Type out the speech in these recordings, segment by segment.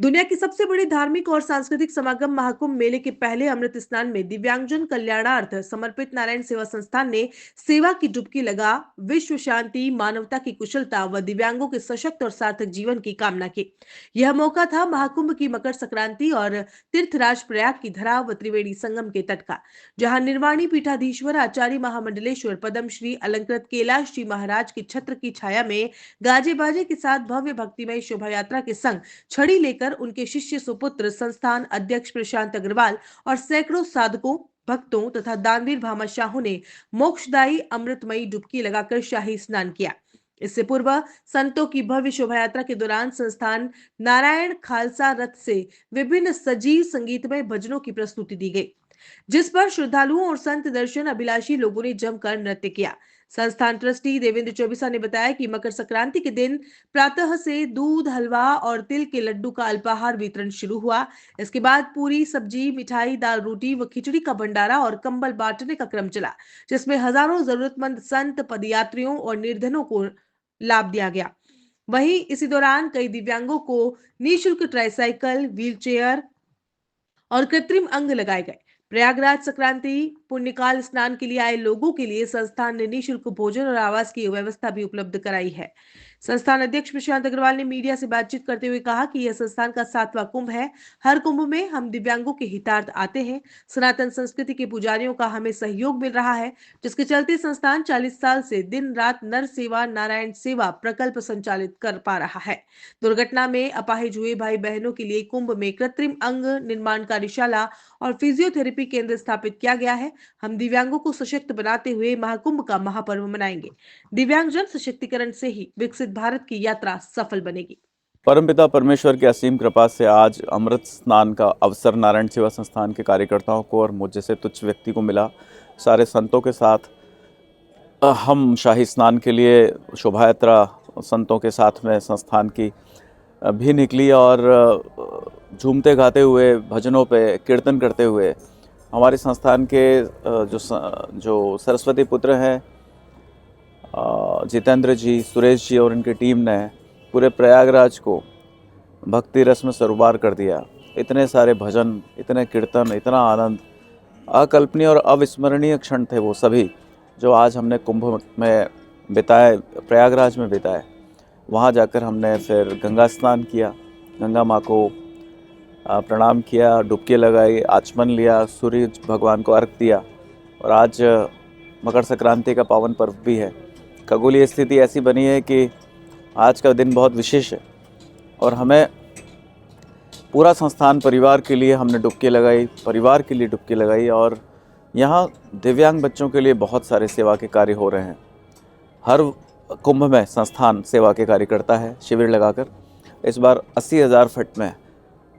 दुनिया की सबसे बड़ी धार्मिक और सांस्कृतिक समागम महाकुंभ मेले के पहले अमृत स्नान में दिव्यांगजन कल्याणार्थ समर्पित नारायण सेवा संस्थान ने सेवा की डुबकी लगा विश्व शांति, मानवता की कुशलता व दिव्यांगों के सशक्त और सार्थक जीवन की कामना की। यह मौका था महाकुंभ की मकर संक्रांति और तीर्थराज प्रयाग की धरा व त्रिवेणी संगम के तट का, जहां निर्वाणी पीठाधीश्वर आचार्य महामंडलेश्वर पद्मश्री अलंकृत कैलाश जी महाराज की छत्र की छाया में गाजे बाजे के साथ भव्य भक्तिमय शोभा यात्रा के संग छड़ी लेकर उनके शिष्य सुपुत्र, संस्थान अध्यक्ष प्रशांत अग्रवाल और सैकड़ों साधकों, भक्तों तथा दानवीर भामाशाहों ने मोक्षदायी अमृतमयी डुबकी लगाकर शाही स्नान किया। इससे पूर्व संतों की भव्य शोभा यात्रा के दौरान संस्थान नारायण खालसा रथ से विभिन्न सजीव संगीतमय भजनों की प्रस्तुति दी गई, जिस पर श्रद्धालुओं और संत दर्शन अभिलाषी लोगों ने जमकर नृत्य किया। संस्थान ट्रस्टी देवेंद्र चौबिसा ने बताया कि मकर संक्रांति के दिन प्रातः से दूध, हलवा और तिल के लड्डू का अल्पाहार वितरण शुरू हुआ। इसके बाद पूरी, सब्जी, मिठाई, दाल, रोटी व खिचड़ी का भंडारा और कंबल बांटने का क्रम चला, जिसमें हजारों जरूरतमंद संत, पदयात्रियों और निर्धनों को लाभ दिया गया। वहीं इसी दौरान कई दिव्यांगों को निःशुल्क ट्राईसाइकिल, व्हील चेयर और कृत्रिम अंग लगाए गए। प्रयागराज संक्रांति पुण्यकाल स्नान के लिए आए लोगों के लिए संस्थान ने निःशुल्क भोजन और आवास की व्यवस्था भी उपलब्ध कराई है। संस्थान अध्यक्ष प्रशांत अग्रवाल ने मीडिया से बातचीत करते हुए कहा कि यह संस्थान का 7वां कुंभ है। हर कुंभ में हम दिव्यांगों के हितार्थ आते हैं। सनातन संस्कृति के पुजारियों का हमें सहयोग मिल रहा है, जिसके चलते संस्थान 40 साल से दिन रात नर सेवा, नारायण सेवा प्रकल्प संचालित कर पा रहा है। दुर्घटना में अपाहिज हुए भाई बहनों के लिए कुंभ में कृत्रिम अंग निर्माण कार्यशाला और फिजियोथेरेपी केंद्र स्थापित किया गया है। हम दिव्यांगों को सशक्त बनाते हुए महाकुंभ का महापर्व मनाएंगे। दिव्यांगजन सशक्तिकरण से ही विकसित भारत की यात्रा सफल बनेगी। परमपिता परमेश्वर की असीम कृपा से आज अमृत स्नान का अवसर नारायण सेवा संस्थान के कार्यकर्ताओं को और मुझ जैसे तुच्छ व्यक्ति को मिला। सारे संतों के साथ हम शाही स्नान के लिए शोभा यात्रा संतों के साथ में संस्थान की भी निकली और झूमते गाते हुए, भजनों पे कीर्तन करते हुए हमारे संस्थान के जो सरस्वती पुत्र हैं जितेंद्र जी, सुरेश जी और इनकी टीम ने पूरे प्रयागराज को भक्ति रस में सरोबार कर दिया। इतने सारे भजन, इतने कीर्तन, इतना आनंद, अकल्पनीय और अविस्मरणीय क्षण थे वो सभी, जो आज हमने कुंभ में बिताए, प्रयागराज में बिताए। वहाँ जाकर हमने फिर गंगा स्नान किया, गंगा माँ को प्रणाम किया, डुबकी लगाई, आचमन लिया, सूर्य भगवान को अर्घ दिया और आज मकर संक्रांति का पावन पर्व भी है। खगोलीय स्थिति ऐसी बनी है कि आज का दिन बहुत विशेष है और हमें पूरा संस्थान परिवार के लिए हमने डुबकी लगाई, परिवार के लिए डुबकी लगाई और यहाँ दिव्यांग बच्चों के लिए बहुत सारे सेवा के कार्य हो रहे हैं। हर कुंभ में संस्थान सेवा के कार्य करता है शिविर लगाकर। इस बार 80,000 फीट में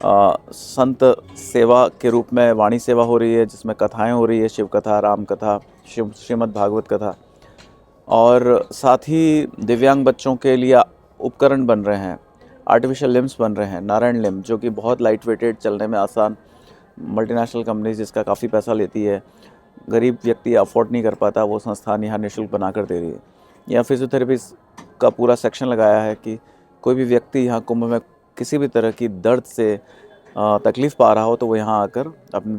संत सेवा के रूप में वाणी सेवा हो रही है, जिसमें कथाएं हो रही है, शिव कथा, राम कथा, श्रीमद् भागवत कथा और साथ ही दिव्यांग बच्चों के लिए उपकरण बन रहे हैं, आर्टिफिशियल लिम्स बन रहे हैं, नारायण लिम्ब जो कि बहुत लाइट वेटेड, चलने में आसान, मल्टीनेशनल कंपनी जिसका काफ़ी पैसा लेती है, गरीब व्यक्ति अफोर्ड नहीं कर पाता, वो संस्थान यहाँ निःशुल्क बना कर दे रही है। यहाँ फिजियोथेरेपी का पूरा सेक्शन लगाया है कि कोई भी व्यक्ति यहाँ कुंभ में किसी भी तरह की दर्द से तकलीफ़ पा रहा हो तो वो यहाँ आकर अपने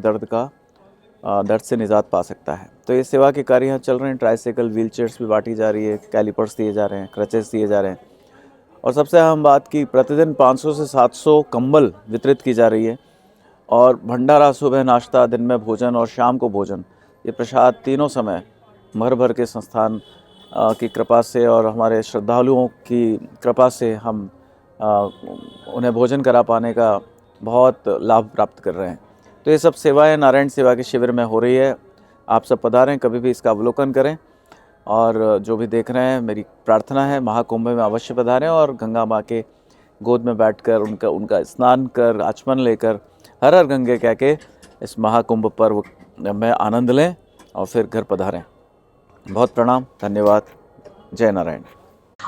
दर्द से निजात पा सकता है। तो ये सेवा के कार्य यहाँ चल रहे हैं। ट्राईसाइकिल, व्हील चेयर्स भी बांटी जा रही है, कैलिपर्स दिए जा रहे हैं, क्रचेस दिए जा रहे हैं और सबसे अहम बात कि प्रतिदिन 500 से 700 कंबल वितरित की जा रही है और भंडारा, सुबह नाश्ता, दिन में भोजन और शाम को भोजन, ये प्रसाद तीनों समय भर भर के संस्थान की कृपा से और हमारे श्रद्धालुओं की कृपा से हम उन्हें भोजन करा पाने का बहुत लाभ प्राप्त कर रहे हैं। तो ये सब सेवाएं नारायण सेवा के शिविर में हो रही है। आप सब पधारें, कभी भी इसका अवलोकन करें और जो भी देख रहे हैं, मेरी प्रार्थना है महाकुंभ में अवश्य पधारें और गंगा माँ के गोद में बैठकर उनका स्नान कर, आचमन लेकर, हर हर गंगे कह के इस महाकुंभ पर्व में आनंद लें और फिर घर पधारें। बहुत प्रणाम, धन्यवाद, जय नारायण।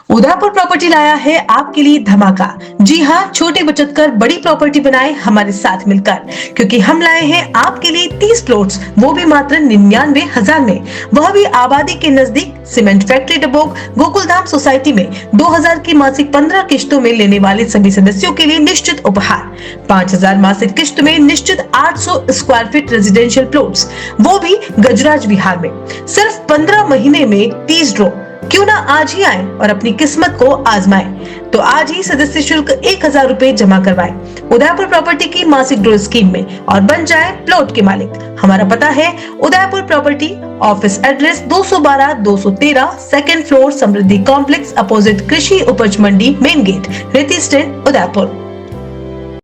उदयपुर प्रॉपर्टी लाया है आपके लिए धमाका। जी हाँ, छोटे बचत कर बड़ी प्रॉपर्टी बनाए हमारे साथ मिलकर, क्योंकि हम लाए हैं आपके लिए 30 प्लॉट्स, वो भी मात्र 99,000 में, वह भी आबादी के नजदीक, cement factory Dabok, Gokuldham society में। 2000 की मासिक 15 किश्तों में लेने वाले सभी सदस्यों के लिए निश्चित उपहार। 5000 मासिक किश्त में निश्चित 800 स्क्वायर फीट रेजिडेंशियल प्लॉट्स, वो भी गजराज विहार में। सिर्फ 15 महीने में 30 ड्रॉ। क्यों ना आज ही आए और अपनी किस्मत को आजमाएं। तो आज ही सदस्य शुल्क 1000 रूपए जमा करवाएं उदयपुर प्रॉपर्टी की मासिक ड्रॉ स्कीम में और बन जाए प्लॉट के मालिक। हमारा पता है Udaipur property, office address 212-213, second floor, Samriddhi complex, opposite Krishi Upaj Mandi, main gate, Reti stand, Udaipur.